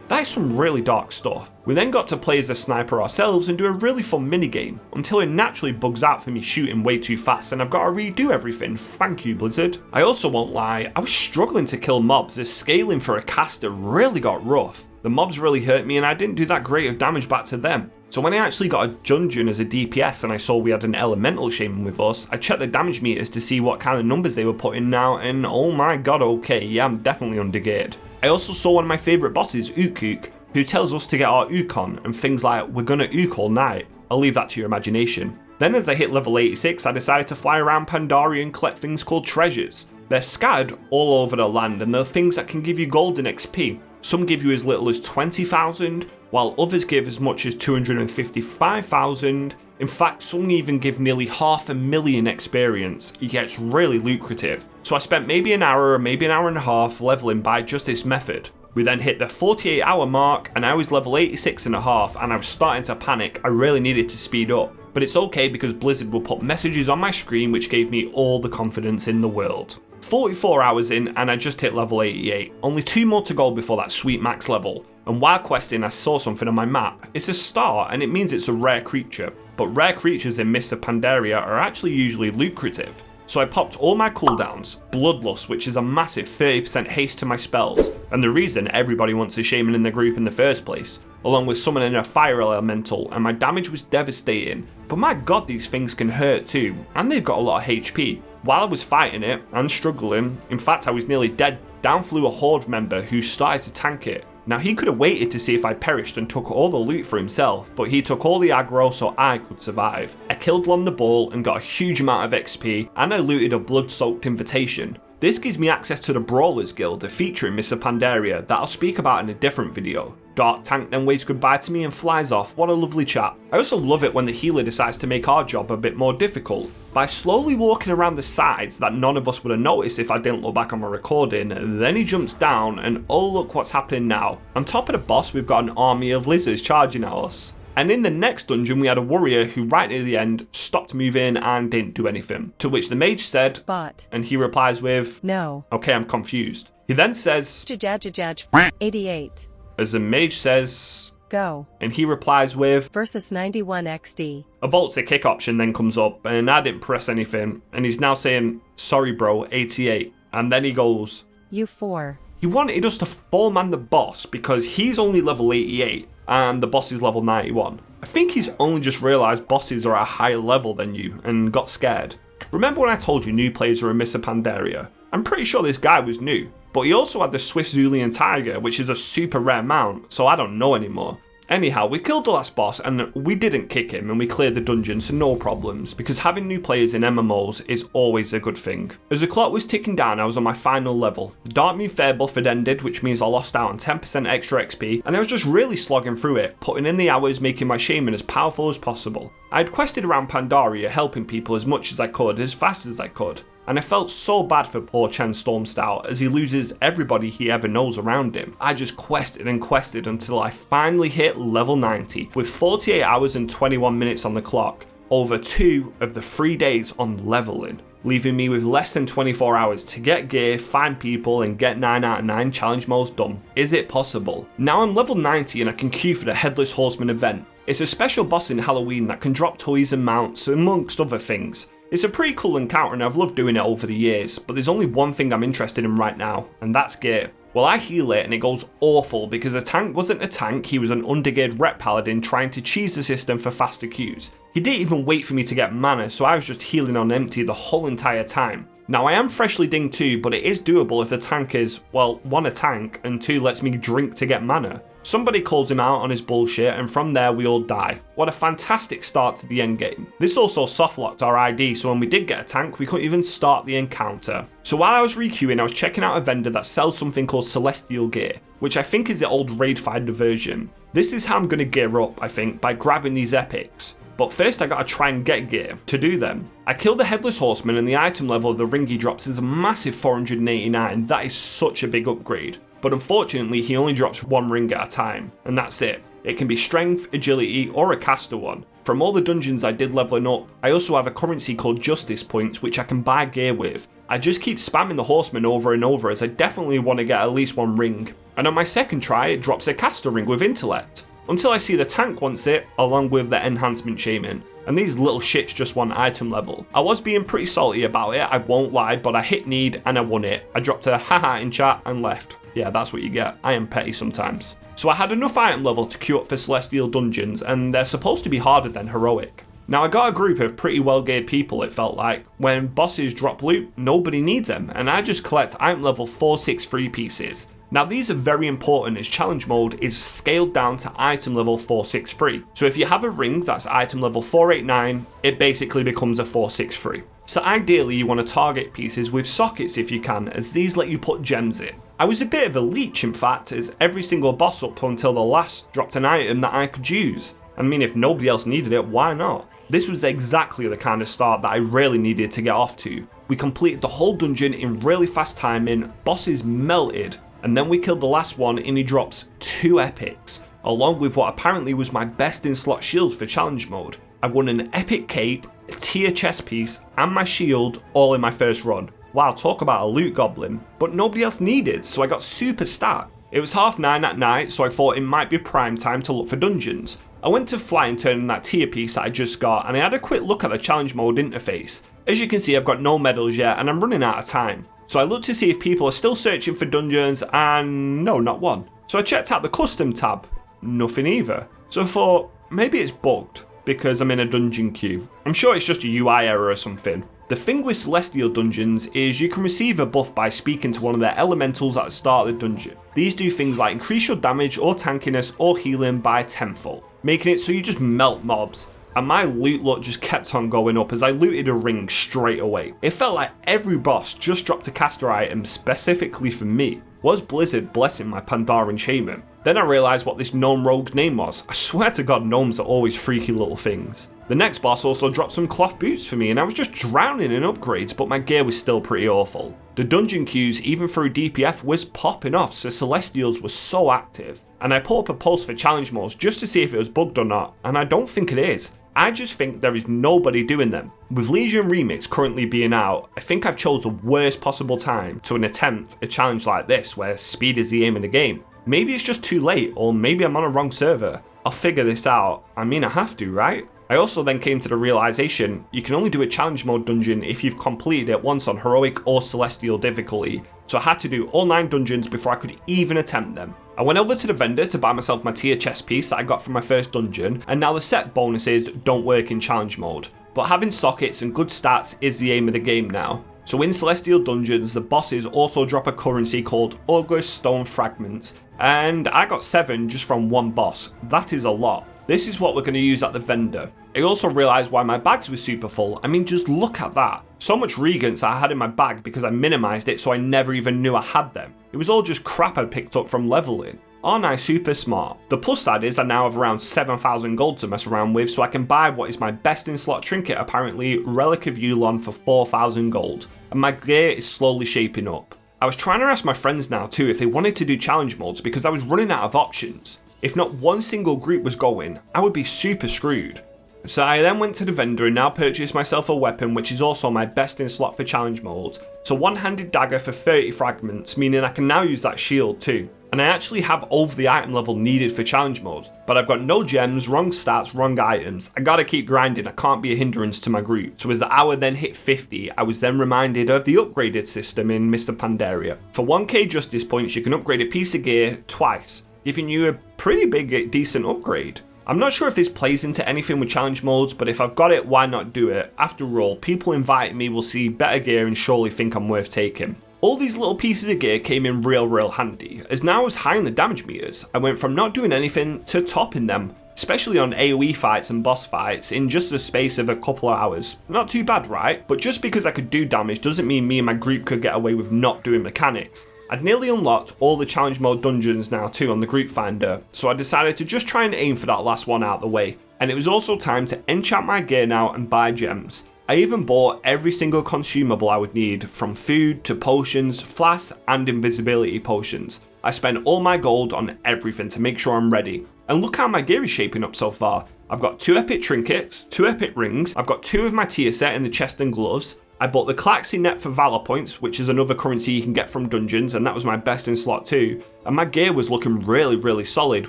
Speaker 1: That is some really dark stuff. We then got to play as a sniper ourselves and do a really fun minigame, until it naturally bugs out for me shooting way too fast and I've got to redo everything, thank you Blizzard. I also won't lie, I was struggling to kill mobs as scaling for a caster really got rough. The mobs really hurt me and I didn't do that great of damage back to them. So when I actually got a dungeon as a DPS and I saw we had an elemental shaman with us, I checked the damage meters to see what kind of numbers they were putting now and oh my god, okay, yeah, I'm definitely undergeared. I also saw one of my favourite bosses, Ook, who tells us to get our Ook on and things like we're gonna Ook all night. I'll leave that to your imagination. Then as I hit level 86, I decided to fly around Pandaria and collect things called treasures. They're scattered all over the land and they're things that can give you golden XP. Some give you as little as 20,000, while others give as much as 255,000. In fact, some even give nearly 500,000 experience. It gets really lucrative. So I spent maybe an hour or maybe an hour and a half leveling by just this method. We then hit the 48-hour mark and I was level 86.5 and I was starting to panic. I really needed to speed up. But it's okay because Blizzard will put messages on my screen which gave me all the confidence in the world. 44 hours in and I just hit level 88. Only 2 more to go before that sweet max level. And while questing I saw something on my map. It's a star and it means it's a rare creature. But rare creatures in Mists of Pandaria are actually usually lucrative. So I popped all my cooldowns, Bloodlust, which is a massive 30% haste to my spells, and the reason everybody wants a shaman in the group in the first place, along with summoning a fire elemental, and my damage was devastating. But my god, these things can hurt too, and they've got a lot of HP. While I was fighting it, and struggling, in fact I was nearly dead, down flew a Horde member who started to tank it. Now he could have waited to see if I perished and took all the loot for himself, but he took all the aggro so I could survive. I killed Lon the Bull and got a huge amount of XP, and I looted a blood-soaked invitation. This gives me access to the Brawlers Guild, a feature in Mists of Pandaria that I'll speak about in a different video. Dark Tank then waves goodbye to me and flies off, what a lovely chap. I also love it when the healer decides to make our job a bit more difficult. By slowly walking around the sides that none of us would have noticed if I didn't look back on my recording, then he jumps down and oh look what's happening now. On top of the boss we've got an army of lizards charging at us. And in the next dungeon we had a warrior who right near the end stopped moving and didn't do anything. To which the mage said,
Speaker 2: But.
Speaker 1: And he replies with,
Speaker 2: No.
Speaker 1: Okay, I'm confused. He then says,
Speaker 2: 88.
Speaker 1: As the mage says,
Speaker 2: Go.
Speaker 1: And he replies with,
Speaker 2: Versus 91 XD.
Speaker 1: A vault to kick option then comes up and I didn't press anything. And he's now saying, sorry bro, 88. And then he goes,
Speaker 2: You 4.
Speaker 1: He wanted us to foreman the boss because he's only level 88 and the boss is level 91. I think he's only just realised bosses are at a higher level than you and got scared. Remember when I told you new players are in Mists of Pandaria? I'm pretty sure this guy was new, but he also had the Swift Zulian Tiger, which is a super rare mount, so I don't know anymore. Anyhow, we killed the last boss and we didn't kick him and we cleared the dungeon, so no problems, because having new players in MMOs is always a good thing. As the clock was ticking down, I was on my final level. The Dark Moon Fair buff had ended, which means I lost out on 10% extra XP, and I was just really slogging through it, putting in the hours making my shaman as powerful as possible. I had quested around Pandaria helping people as much as I could, as fast as I could. And I felt so bad for poor Chen Stormstout as he loses everybody he ever knows around him. I just quested and quested until I finally hit level 90 with 48 hours and 21 minutes on the clock, over 2 of the 3 days on leveling, leaving me with less than 24 hours to get gear, find people and get 9 out of 9 challenge modes done. Is it possible? Now I'm level 90 and I can queue for the Headless Horseman event. It's a special boss in Halloween that can drop toys and mounts amongst other things. It's a pretty cool encounter and I've loved doing it over the years, but there's only one thing I'm interested in right now, and that's gear. Well, I heal it and it goes awful because the tank wasn't a tank, he was an undergeared rep paladin trying to cheese the system for faster queues. He didn't even wait for me to get mana, so I was just healing on empty the whole entire time. Now I am freshly dinged too, but it is doable if the tank is, well, 1 a tank and 2 lets me drink to get mana. Somebody calls him out on his bullshit, and from there we all die. What a fantastic start to the endgame. This also softlocked our ID, so when we did get a tank, we couldn't even start the encounter. So while I was requeuing, I was checking out a vendor that sells something called Celestial Gear, which I think is the old Raid Finder version. This is how I'm going to gear up, I think, by grabbing these epics. But first I gotta try and get gear to do them. I killed the Headless Horseman and the item level of the ring he drops is a massive 489, that is such a big upgrade. But unfortunately he only drops one ring at a time, and that's it. It can be strength, agility, or a caster one. From all the dungeons I did leveling up, I also have a currency called Justice Points which I can buy gear with. I just keep spamming the Horseman over and over as I definitely want to get at least one ring. And on my second try it drops a caster ring with intellect. Until I see the tank wants it, along with the enhancement shaman, and these little shits just want item level. I was being pretty salty about it, I won't lie, but I hit need and I won it. I dropped a haha in chat and left. Yeah, that's what you get. I am petty sometimes. So I had enough item level to queue up for Celestial dungeons, and they're supposed to be harder than heroic. Now I got a group of pretty well geared people it felt like. When bosses drop loot, nobody needs them, and I just collect item level 463 pieces. Now these are very important as challenge mode is scaled down to item level 463. So if you have a ring that's item level 489, it basically becomes a 463. So ideally you want to target pieces with sockets if you can, as these let you put gems in. I was a bit of a leech in fact, as every single boss up until the last dropped an item that I could use. I mean, if nobody else needed it, why not? This was exactly the kind of start that I really needed to get off to. We completed the whole dungeon in really fast timing, bosses melted, and then we killed the last one and he drops 2 epics, along with what apparently was my best in slot shields for challenge mode. I won an epic cape, a tier chest piece, and my shield all in my first run. Wow, talk about a loot goblin. But nobody else needed, so I got super stacked. It was 9:30 at night, so I thought it might be prime time to look for dungeons. I went to fly and turn in that tier piece that I just got, and I had a quick look at the challenge mode interface. As you can see, I've got no medals yet, and I'm running out of time. So I looked to see if people are still searching for dungeons, and no, not one. So I checked out the custom tab, nothing either. So I thought, maybe it's bugged, because I'm in a dungeon queue. I'm sure it's just a UI error or something. The thing with Celestial dungeons is you can receive a buff by speaking to one of their elementals at the start of the dungeon. These do things like increase your damage or tankiness or healing by tenfold, making it so you just melt mobs. And my loot lot just kept on going up as I looted a ring straight away. It felt like every boss just dropped a caster item specifically for me. Was Blizzard blessing my Pandarian shaman? Then I realised what this gnome rogue's name was. I swear to god, gnomes are always freaky little things. The next boss also dropped some cloth boots for me and I was just drowning in upgrades, but my gear was still pretty awful. The dungeon queues even through DPF was popping off, so Celestials were so active. And I put up a post for challenge modes just to see if it was bugged or not, and I don't think it is. I just think there is nobody doing them. With Legion Remix currently being out, I think I've chose the worst possible time to attempt a challenge like this where speed is the aim of the game. Maybe it's just too late, or maybe I'm on a wrong server. I'll figure this out. I mean, I have to, right? I also then came to the realization you can only do a challenge mode dungeon if you've completed it once on heroic or celestial difficulty, so I had to do all 9 dungeons before I could even attempt them. I went over to the vendor to buy myself my tier chest piece that I got from my first dungeon, and now the set bonuses don't work in challenge mode, but having sockets and good stats is the aim of the game now. So in Celestial Dungeons, the bosses also drop a currency called August Stone Fragments, and I got 7 just from one boss. That is a lot. This is what we're going to use at the vendor. I also realised why my bags were super full. I mean, just look at that. So much regents I had in my bag because I minimised it so I never even knew I had them. It was all just crap I picked up from levelling. Aren't I super smart? The plus side is I now have around 7,000 gold to mess around with, so I can buy what is my best in slot trinket apparently, Relic of Yulon, for 4,000 gold. And my gear is slowly shaping up. I was trying to ask my friends now too if they wanted to do challenge modes because I was running out of options. If not one single group was going, I would be super screwed. So I then went to the vendor and now purchased myself a weapon which is also my best in slot for challenge modes. So one-handed dagger for 30 fragments, meaning I can now use that shield too. And I actually have over the item level needed for challenge modes, but I've got no gems, wrong stats, wrong items. I gotta keep grinding, I can't be a hindrance to my group. So as the hour then hit 50, I was then reminded of the upgraded system in Mr. Pandaria. For 1k justice points, you can upgrade a piece of gear twice, giving you a pretty big, decent upgrade. I'm not sure if this plays into anything with challenge modes, but if I've got it, why not do it? After all, people inviting me will see better gear and surely think I'm worth taking. All these little pieces of gear came in real handy, as now I was high on the damage meters. I went from not doing anything to topping them, especially on AoE fights and boss fights in just the space of a couple of hours. Not too bad, right? But just because I could do damage doesn't mean me and my group could get away with not doing mechanics. I'd nearly unlocked all the challenge mode dungeons now too on the group finder, so I decided to just try and aim for that last one out of the way. And it was also time to enchant my gear now and buy gems. I even bought every single consumable I would need, from food to potions, flasks and invisibility potions. I spent all my gold on everything to make sure I'm ready. And look how my gear is shaping up so far. I've got 2 epic trinkets, 2 epic rings, I've got 2 of my tier set in the chest and gloves. I bought the Klaxi net for Valor points, which is another currency you can get from dungeons, and that was my best in slot 2. And my gear was looking really solid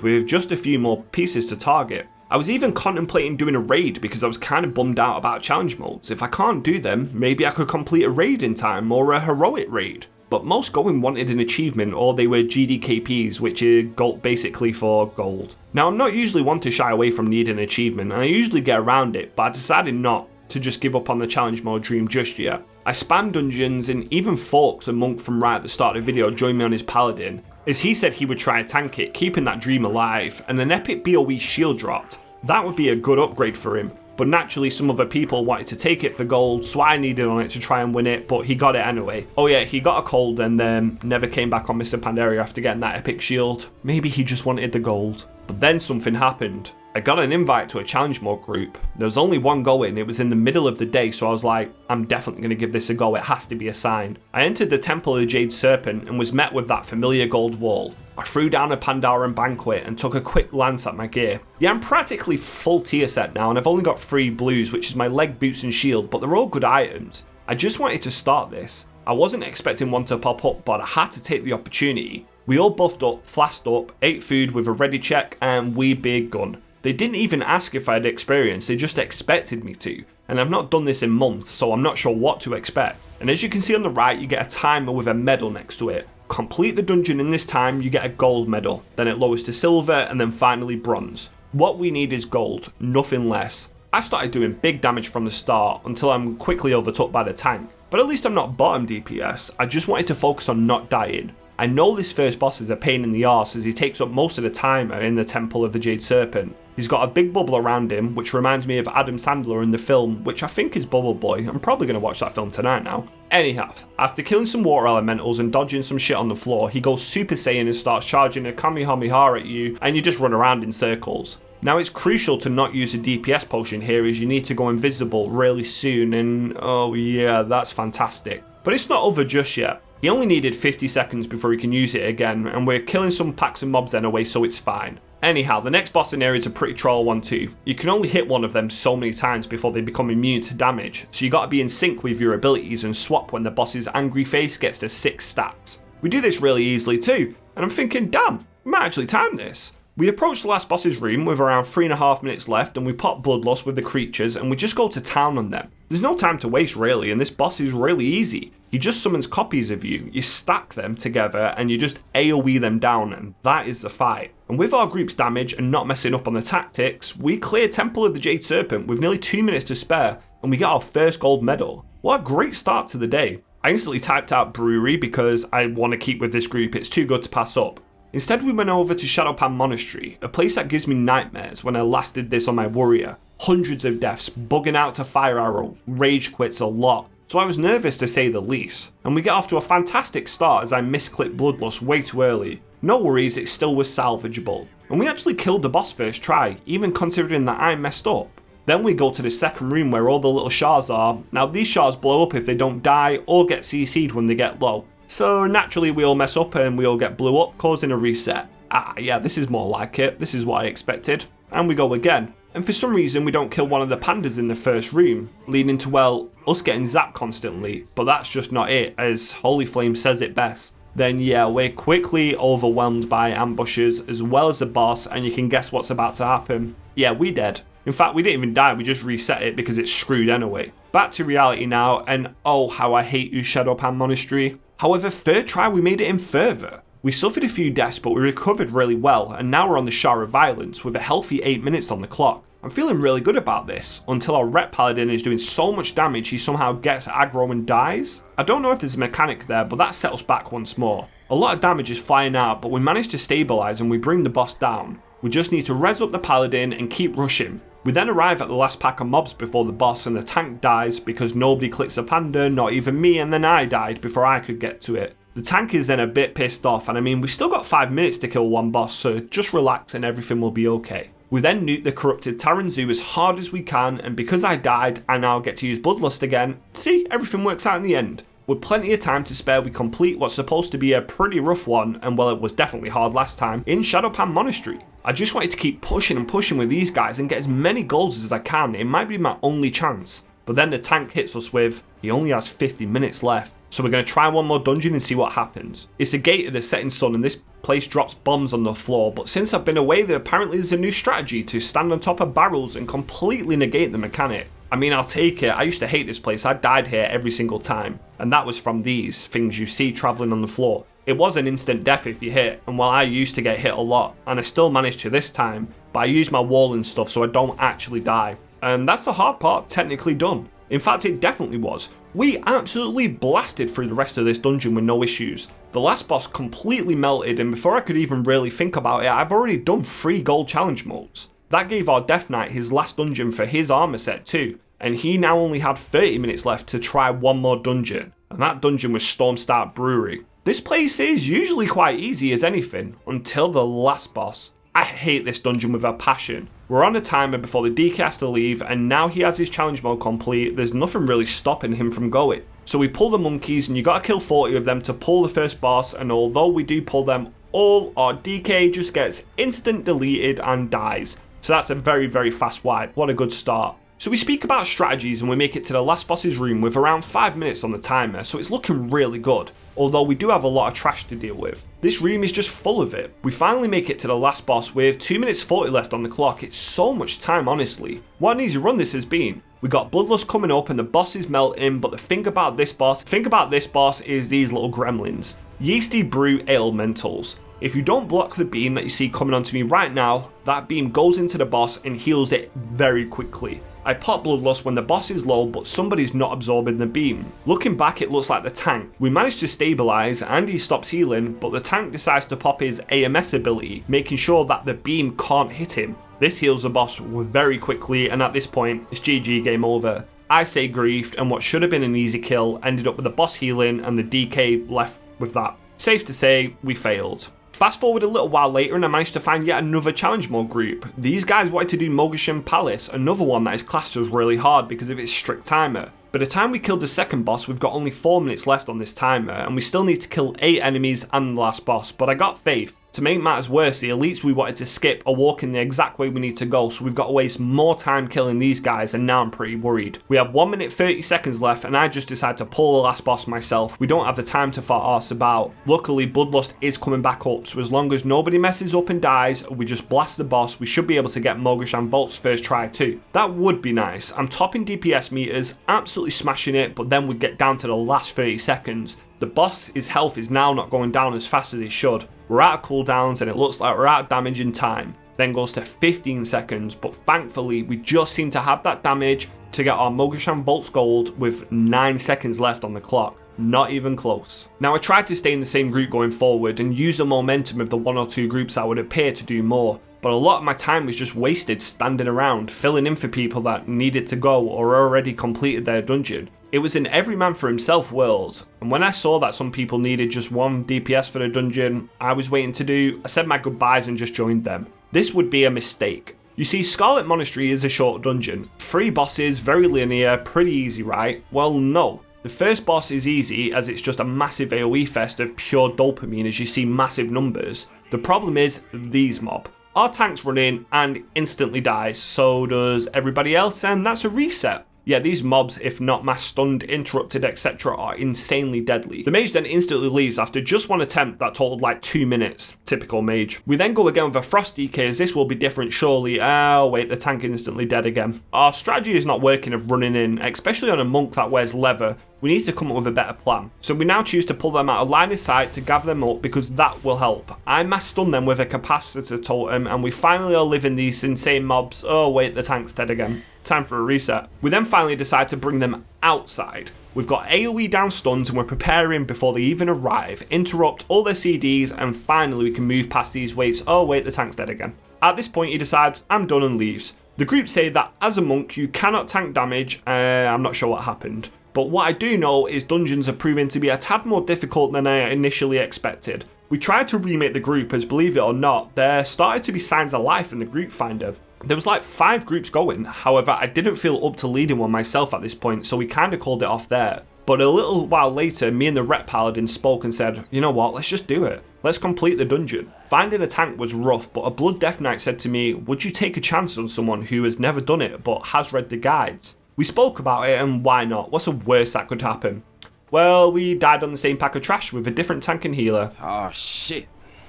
Speaker 1: with just a few more pieces to target. I was even contemplating doing a raid because I was kind of bummed out about challenge modes. If I can't do them, maybe I could complete a raid in time or a heroic raid. But most going wanted an achievement, or they were GDKPs, which is gold, basically for gold. Now I'm not usually one to shy away from needing an achievement, and I usually get around it, but I decided not to just give up on the challenge mode dream just yet. I spammed dungeons, and even Forks, a monk from right at the start of the video, joined me on his paladin, as he said he would try and tank it, keeping that dream alive, and an epic BOE shield dropped. That would be a good upgrade for him. But naturally some other people wanted to take it for gold, so I needed on it to try and win it, but he got it anyway. Oh yeah, he got a cold and then never came back on Mr. Pandaria after getting that epic shield. Maybe he just wanted the gold. But then something happened. I got an invite to a challenge mode group. There was only one going, it was in the middle of the day, so I was like, I'm definitely going to give this a go, it has to be a sign. I entered the Temple of the Jade Serpent and was met with that familiar gold wall. I threw down a Pandaren banquet and took a quick glance at my gear. Yeah, I'm practically full tier set now and I've only got 3 blues, which is my leg, boots and shield, but they're all good items. I just wanted to start this. I wasn't expecting one to pop up, but I had to take the opportunity. We all buffed up, flasked up, ate food with a ready check, and we big gun. They didn't even ask if I had experience, they just expected me to. And I've not done this in months, so I'm not sure what to expect. And as you can see on the right, you get a timer with a medal next to it. Complete the dungeon in this time, you get a gold medal. Then it lowers to silver, and then finally bronze. What we need is gold, nothing less. I started doing big damage from the start, until I'm quickly overtook by the tank. But at least I'm not bottom DPS, I just wanted to focus on not dying. I know this first boss is a pain in the arse as he takes up most of the timer in the Temple of the Jade Serpent. He's got a big bubble around him, which reminds me of Adam Sandler in the film, which I think is Bubble Boy. I'm probably going to watch that film tonight now. Anyhow, after killing some water elementals and dodging some shit on the floor, he goes Super Saiyan and starts charging a Kamehameha at you, and you just run around in circles. Now it's crucial to not use a DPS potion here as you need to go invisible really soon, and oh yeah, that's fantastic. But it's not over just yet. He only needed 50 seconds before he can use it again, and we're killing some packs and mobs anyway, so it's fine. Anyhow, the next boss in here is a pretty troll one too. You can only hit one of them so many times before they become immune to damage, so you gotta be in sync with your abilities and swap when the boss's angry face gets to 6 stacks. We do this really easily too, and I'm thinking, damn, we might actually time this. We approach the last boss's room with around 3.5 minutes left, and we pop Bloodlust with the creatures and we just go to town on them. There's no time to waste really, and this boss is really easy. He just summons copies of you, you stack them together and you just AoE them down, and that is the fight. And with our group's damage and not messing up on the tactics, we clear Temple of the Jade Serpent with nearly 2 minutes to spare, and we get our first gold medal. What a great start to the day. I instantly typed out Brewery because I want to keep with this group, it's too good to pass up. Instead we went over to Shadowpan Monastery, a place that gives me nightmares when I last did this on my warrior. Hundreds of deaths, bugging out to fire arrows, rage quits a lot, so I was nervous to say the least. And we get off to a fantastic start as I misclicked Bloodlust way too early. No worries, it still was salvageable. And we actually killed the boss first try, even considering that I messed up. Then we go to the second room where all the little shards are. Now these shards blow up if they don't die or get CC'd when they get low. So naturally we all mess up and we all get blew up, causing a reset. Ah yeah, this is more like it, this is what I expected. And we go again. And for some reason we don't kill one of the pandas in the first room, leading to, well, us getting zapped constantly. But that's just not it, as Holy Flame says it best. Then yeah, we're quickly overwhelmed by ambushes as well as the boss, and you can guess what's about to happen. Yeah, we dead. In fact, we didn't even die, we just reset it because it's screwed anyway. Back to reality now, and oh how I hate you Shadowpan Monastery. However, third try we made it in further. We suffered a few deaths but we recovered really well, and now we're on the Shah of Violence with a healthy 8 minutes on the clock. I'm feeling really good about this, until our rep paladin is doing so much damage he somehow gets aggro and dies. I don't know if there's a mechanic there, but that set us back once more. A lot of damage is flying out, but we manage to stabilize and we bring the boss down. We just need to res up the paladin and keep rushing. We then arrive at the last pack of mobs before the boss, and the tank dies because nobody clicks a panda, not even me, and then I died before I could get to it. The tank is then a bit pissed off, and I mean, we've still got 5 minutes to kill one boss, so just relax and everything will be okay. We then nuke the corrupted Terran Zoo as hard as we can, and because I died, I now get to use Bloodlust again. See, everything works out in the end. With plenty of time to spare, we complete what's supposed to be a pretty rough one, and well, it was definitely hard last time, in Shadowpan Monastery. I just wanted to keep pushing and pushing with these guys and get as many goals as I can. It might be my only chance. But then the tank hits us with, he only has 50 minutes left. So we're going to try one more dungeon and see what happens. It's a gate of the setting sun and this place drops bombs on the floor, but since I've been away there apparently there's a new strategy to stand on top of barrels and completely negate the mechanic. I mean, I'll take it. I used to hate this place. I died here every single time. And that was from these things you see travelling on the floor. It was an instant death if you hit, and while I used to get hit a lot, and I still managed to this time, but I use my wall and stuff so I don't actually die. And that's the hard part technically done. In fact, it definitely was. We absolutely blasted through the rest of this dungeon with no issues. The last boss completely melted, and before I could even really think about it, I've already done 3 gold challenge modes. That gave our Death Knight his last dungeon for his armor set too, and he now only had 30 minutes left to try one more dungeon, and that dungeon was Stormstart Brewery. This place is usually quite easy as anything, until the last boss. I hate this dungeon with a passion. We're on a timer before the DK has to leave, and now he has his challenge mode complete, there's nothing really stopping him from going. So we pull the monkeys, and you gotta kill 40 of them to pull the first boss, and although we do pull them all, our DK just gets instant deleted and dies. So that's a very, very fast wipe. What a good start. So we speak about strategies and we make it to the last boss's room with around 5 minutes on the timer, so it's looking really good. Although we do have a lot of trash to deal with. This room is just full of it. We finally make it to the last boss with 2 minutes 40 left on the clock. It's so much time, honestly. What an easy run this has been. We got Bloodlust coming up and the boss is melting, but the thing about this boss is these little gremlins. Yeasty Brew Elementals. If you don't block the beam that you see coming onto me right now, that beam goes into the boss and heals it very quickly. I pop Bloodlust when the boss is low, but somebody's not absorbing the beam. Looking back, it looks like the tank. We managed to stabilize and he stops healing, but the tank decides to pop his AMS ability, making sure that the beam can't hit him. This heals the boss very quickly, and at this point, it's GG, game over. I say griefed, and what should have been an easy kill ended up with the boss healing and the DK left with that. Safe to say, we failed. Fast forward a little while later and I managed to find yet another challenge mode group. These guys wanted to do Moghashan Palace, another one that is classed as really hard because of its strict timer. By the time we killed the second boss, we've got only 4 minutes left on this timer, and we still need to kill 8 enemies and the last boss, but I got faith. To make matters worse, the elites we wanted to skip are walking the exact way we need to go, so we've got to waste more time killing these guys, and now I'm pretty worried. We have 1 minute 30 seconds left, and I just decided to pull the last boss myself. We don't have the time to fart arse about. Luckily, Bloodlust is coming back up, so as long as nobody messes up and dies, we just blast the boss, we should be able to get Moghashan Vaults first try too. That would be nice. I'm topping DPS meters, absolutely smashing it, but then we get down to the last 30 seconds. The boss's health is now not going down as fast as it should. We're out of cooldowns and it looks like we're out of damage in time. Then goes to 15 seconds, but thankfully we just seem to have that damage to get our Moghashan Vaults gold with 9 seconds left on the clock. Not even close. Now I tried to stay in the same group going forward and use the momentum of the 1 or 2 groups that would appear to do more, but a lot of my time was just wasted standing around, filling in for people that needed to go or already completed their dungeon. It was an every man for himself world, and when I saw that some people needed just 1 DPS for the dungeon I was waiting to do, I said my goodbyes and just joined them. This would be a mistake. You see, Scarlet Monastery is a short dungeon. 3 bosses, very linear, pretty easy, right? Well, no. The first boss is easy as it's just a massive AoE fest of pure dopamine as you see massive numbers. The problem is these mob. Our tanks run in and instantly dies, so does everybody else, and that's a reset. Yeah, these mobs, if not mass stunned, interrupted, etc., are insanely deadly. The mage then instantly leaves after just one attempt that totaled like 2 minutes. Typical mage. We then go again with a frost DK, as this will be different surely. Oh wait, the tank instantly dead again. Our strategy is not working of running in, especially on a monk that wears leather. We need to come up with a better plan. So we now choose to pull them out of line of sight to gather them up because that will help. I mass stun them with a capacitor totem and we finally are living these insane mobs. Oh wait, the tank's dead again. Time for a reset. We then finally decide to bring them outside. We've got AoE down stuns and we're preparing before they even arrive, interrupt all their CDs, and finally we can move past these weights. Oh wait, the tank's dead again. At this point he decides, I'm done, and leaves. The group say that as a monk you cannot tank damage. I'm not sure what happened. But what I do know is dungeons are proving to be a tad more difficult than I initially expected. We tried to remake the group as, believe it or not, there started to be signs of life in the group finder. There was like 5 groups going, however I didn't feel up to leading one myself at this point, so we kinda called it off there. But a little while later, me and the rep paladin spoke and said, you know what, let's just do it. Let's complete the dungeon. Finding a tank was rough, but a Blood Death Knight said to me, would you take a chance on someone who has never done it but has read the guides? We spoke about it and why not? What's the worst that could happen? Well, we died on the same pack of trash with a different tank and healer.
Speaker 4: Oh shit,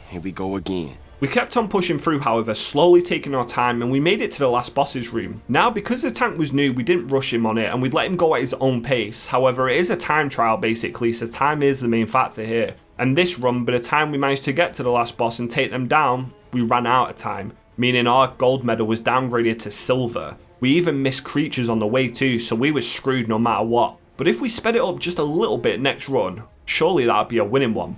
Speaker 4: here we go again.
Speaker 1: We kept on pushing through, however, slowly taking our time, and we made it to the last boss's room. Now, because the tank was new, we didn't rush him on it and we'd let him go at his own pace. However, it is a time trial basically, so time is the main factor here. And this run, by the time we managed to get to the last boss and take them down, we ran out of time, meaning our gold medal was downgraded to silver. We even missed creatures on the way too, so we were screwed no matter what. But if we sped it up just a little bit next run, surely that'd be a winning one.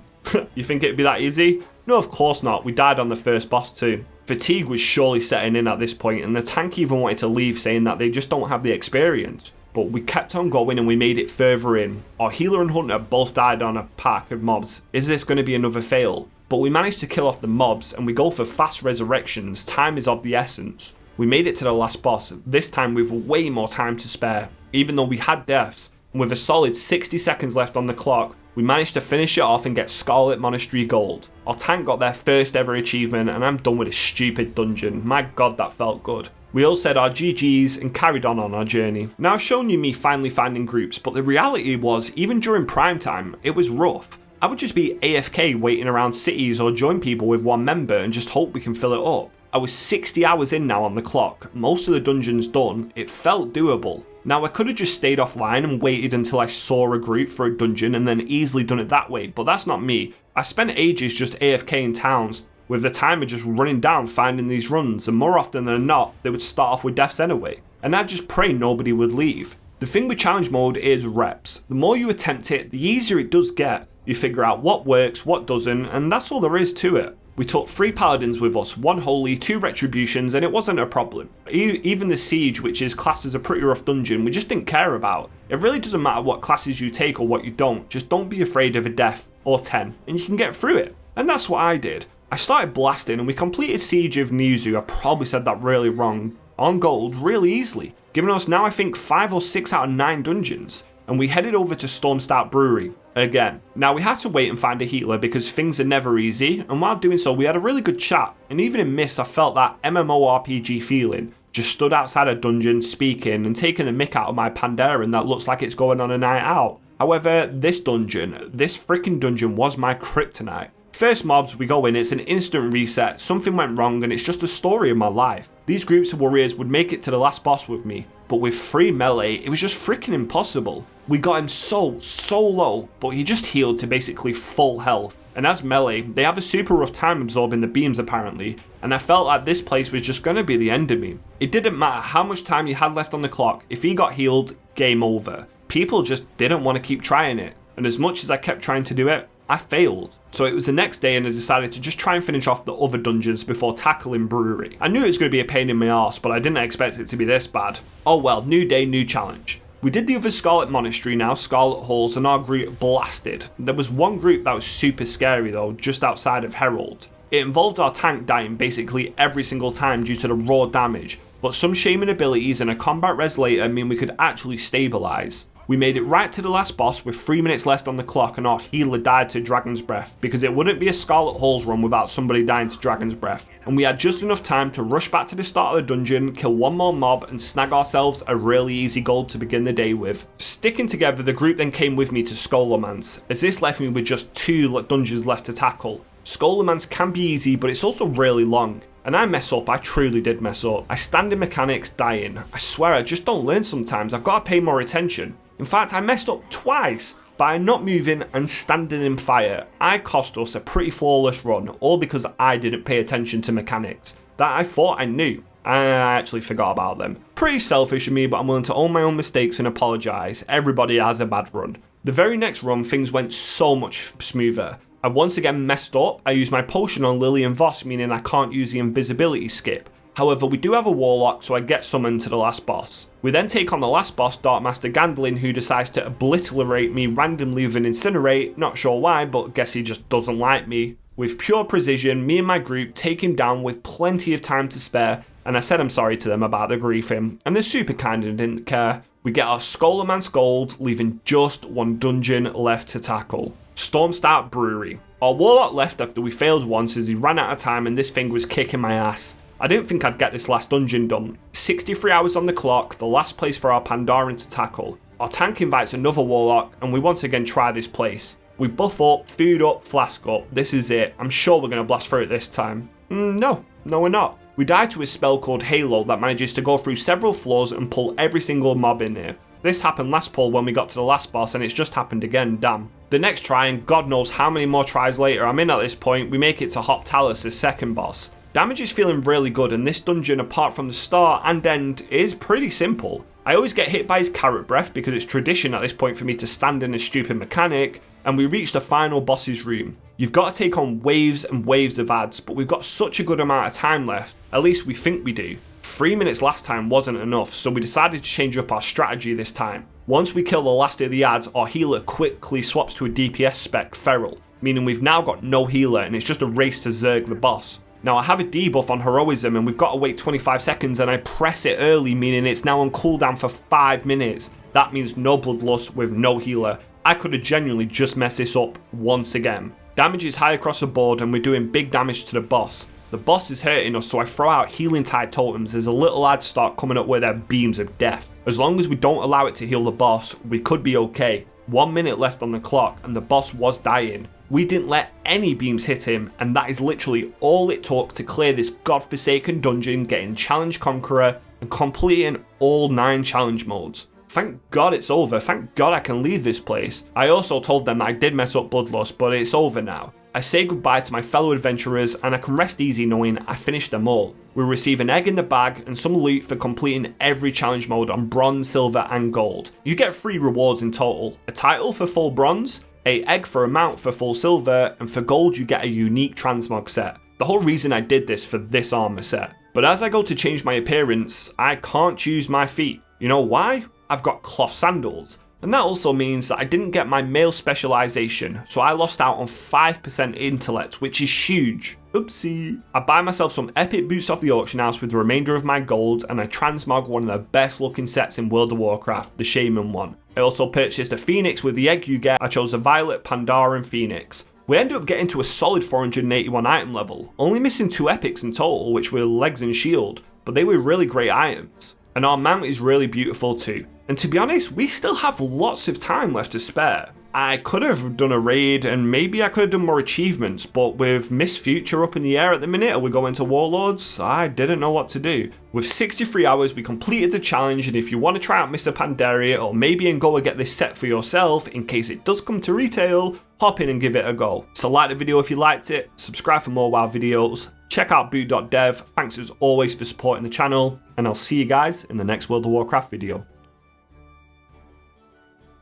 Speaker 1: You think it'd be that easy? No, of course not. We died on the first boss too. Fatigue was surely setting in at this point, and the tank even wanted to leave, saying that they just don't have the experience. But we kept on going and we made it further in. Our healer and hunter both died on a pack of mobs. Is this going to be another fail? But we managed to kill off the mobs and we go for fast resurrections. Time is of the essence. We made it to the last boss, this time with way more time to spare. Even though we had deaths, and with a solid 60 seconds left on the clock, we managed to finish it off and get Scarlet Monastery Gold. Our tank got their first ever achievement and I'm done with this stupid dungeon. My god, that felt good. We all said our GGs and carried on our journey. Now I've shown you me finally finding groups, but the reality was, even during prime time, it was rough. I would just be AFK waiting around cities or join people with one member and just hope we can fill it up. I was 60 hours in now on the clock, most of the dungeons done. It felt doable. Now I could have just stayed offline and waited until I saw a group for a dungeon and then easily done it that way, but that's not me. I spent ages just AFK in towns, with the timer just running down finding these runs, and more often than not they would start off with deaths anyway, and I'd just pray nobody would leave. The thing with challenge mode is reps. The more you attempt it, the easier it does get. You figure out what works, what doesn't, and that's all there is to it. We took 3 paladins with us, 1 holy, 2 retributions, and it wasn't a problem. Even the siege, which is classed as a pretty rough dungeon, we just didn't care about. It really doesn't matter what classes you take or what you don't, just don't be afraid of a death or 10, and you can get through it. And that's what I did. I started blasting and we completed Siege of Niuzao, I probably said that really wrong, on gold really easily, giving us now I think 5 or 6 out of 9 dungeons. And we headed over to Stormstart Brewery again. Now we had to wait and find a healer because things are never easy, and while doing so we had a really good chat, and even in Mist I felt that MMORPG feeling. Just stood outside a dungeon speaking and taking the mick out of my Pandaria that looks like it's going on a night out. However, this freaking dungeon was my kryptonite. First mobs, we go in, it's an instant reset, something went wrong and it's just a story of my life. These groups of warriors would make it to the last boss with me, but with 3 melee, it was just freaking impossible. We got him so low, but he just healed to basically full health. And as melee, they have a super rough time absorbing the beams apparently, and I felt like this place was just going to be the end of me. It didn't matter how much time you had left on the clock, if he got healed, game over. People just didn't want to keep trying it, and as much as I kept trying to do it, I failed. So it was the next day and I decided to just try and finish off the other dungeons before tackling Brewery. I knew it was going to be a pain in my arse, but I didn't expect it to be this bad. Oh well, new day, new challenge. We did the other Scarlet Monastery now, Scarlet Halls, and our group blasted. There was one group that was super scary though, just outside of Herald. It involved our tank dying basically every single time due to the raw damage, but some shaman abilities and a combat res later mean we could actually stabilise. We made it right to the last boss with 3 minutes left on the clock, and our healer died to Dragon's Breath, because it wouldn't be a Scarlet Halls run without somebody dying to Dragon's Breath. And we had just enough time to rush back to the start of the dungeon, kill one more mob, and snag ourselves a really easy gold to begin the day with. Sticking together, the group then came with me to Scarlet, as this left me with just 2 dungeons left to tackle. Scarlet can be easy, but it's also really long. And I mess up, I truly did mess up. I stand in mechanics dying. I swear I just don't learn sometimes, I've got to pay more attention. In fact, I messed up twice by not moving and standing in fire. I cost us a pretty flawless run, all because I didn't pay attention to mechanics that I thought I knew. I actually forgot about them. Pretty selfish of me, but I'm willing to own my own mistakes and apologise. Everybody has a bad run. The very next run, things went so much smoother. I once again messed up. I used my potion on Lily and Voss, meaning I can't use the invisibility skip. However, we do have a warlock, so I get summoned to the last boss. We then take on the last boss, Dark Master Gandalin, who decides to obliterate me randomly with an incinerate. Not sure why, but guess he just doesn't like me. With pure precision, me and my group take him down with plenty of time to spare, and I said I'm sorry to them about the griefing, and they're super kind and didn't care. We get our Scarlet gold, leaving just 1 dungeon left to tackle. Stormstart Brewery. Our warlock left after we failed once as he ran out of time, and this thing was kicking my ass. I didn't think I'd get this last dungeon done. 63 hours on the clock, the last place for our Pandarian to tackle. Our tank invites another warlock, and we once again try this place. We buff up, food up, flask up. This is it. I'm sure we're going to blast through it this time. No, we're not. We die to a spell called Halo that manages to go through several floors and pull every single mob in here. This happened last pull when we got to the last boss, and it's just happened again, damn. The next try, and God knows how many more tries later I'm in at this point, we make it to Hop Talus' second boss. Damage is feeling really good, and this dungeon, apart from the start and end, is pretty simple. I always get hit by his carrot breath because it's tradition at this point for me to stand in a stupid mechanic, and we reach the final boss's room. You've got to take on waves and waves of ads, but we've got such a good amount of time left, at least we think we do. 3 minutes last time wasn't enough, so we decided to change up our strategy this time. Once we kill the last of the ads, our healer quickly swaps to a DPS spec, Feral, meaning we've now got no healer and it's just a race to Zerg the boss. Now I have a debuff on Heroism and we've got to wait 25 seconds, and I press it early, meaning it's now on cooldown for 5 minutes. That means no Bloodlust with no healer. I could have genuinely just messed this up once again. Damage is high across the board and we're doing big damage to the boss. The boss is hurting us, so I throw out healing tide totems as a little ads start coming up with their beams of death. As long as we don't allow it to heal the boss, we could be okay. 1 minute left on the clock and the boss was dying. We didn't let any beams hit him, and that is literally all it took to clear this godforsaken dungeon, getting Challenge Conqueror and completing all 9 challenge modes. Thank God it's over, thank God I can leave this place. I also told them that I did mess up Bloodlust, but it's over now. I say goodbye to my fellow adventurers and I can rest easy knowing I finished them all. We receive an egg in the bag and some loot for completing every challenge mode on bronze, silver and gold. You get 3 rewards in total: a title for full bronze, a egg for a mount for full silver, and for gold you get a unique transmog set. The whole reason I did this for this armor set. But as I go to change my appearance, I can't choose my feet. You know why? I've got cloth sandals. And that also means that I didn't get my male specialization, so I lost out on 5% intellect, which is huge. Oopsie. I buy myself some epic boots off the auction house with the remainder of my gold, and I transmog one of the best looking sets in World of Warcraft, the shaman one. I also purchased a phoenix with the egg you get. I chose a violet, Pandaria phoenix. We ended up getting to a solid 481 item level, only missing 2 epics in total, which were legs and shield, but they were really great items. And our mount is really beautiful too. And to be honest, we still have lots of time left to spare. I could have done a raid and maybe I could have done more achievements, but with Miss Future up in the air at the minute, are we going to Warlords? I didn't know what to do. With 63 hours, we completed the challenge, and if you want to try out Mr. Pandaria or maybe and go and get this set for yourself in case it does come to retail, hop in and give it a go. So like the video if you liked it, subscribe for more WoW videos, check out boot.dev, thanks as always for supporting the channel, and I'll see you guys in the next World of Warcraft video.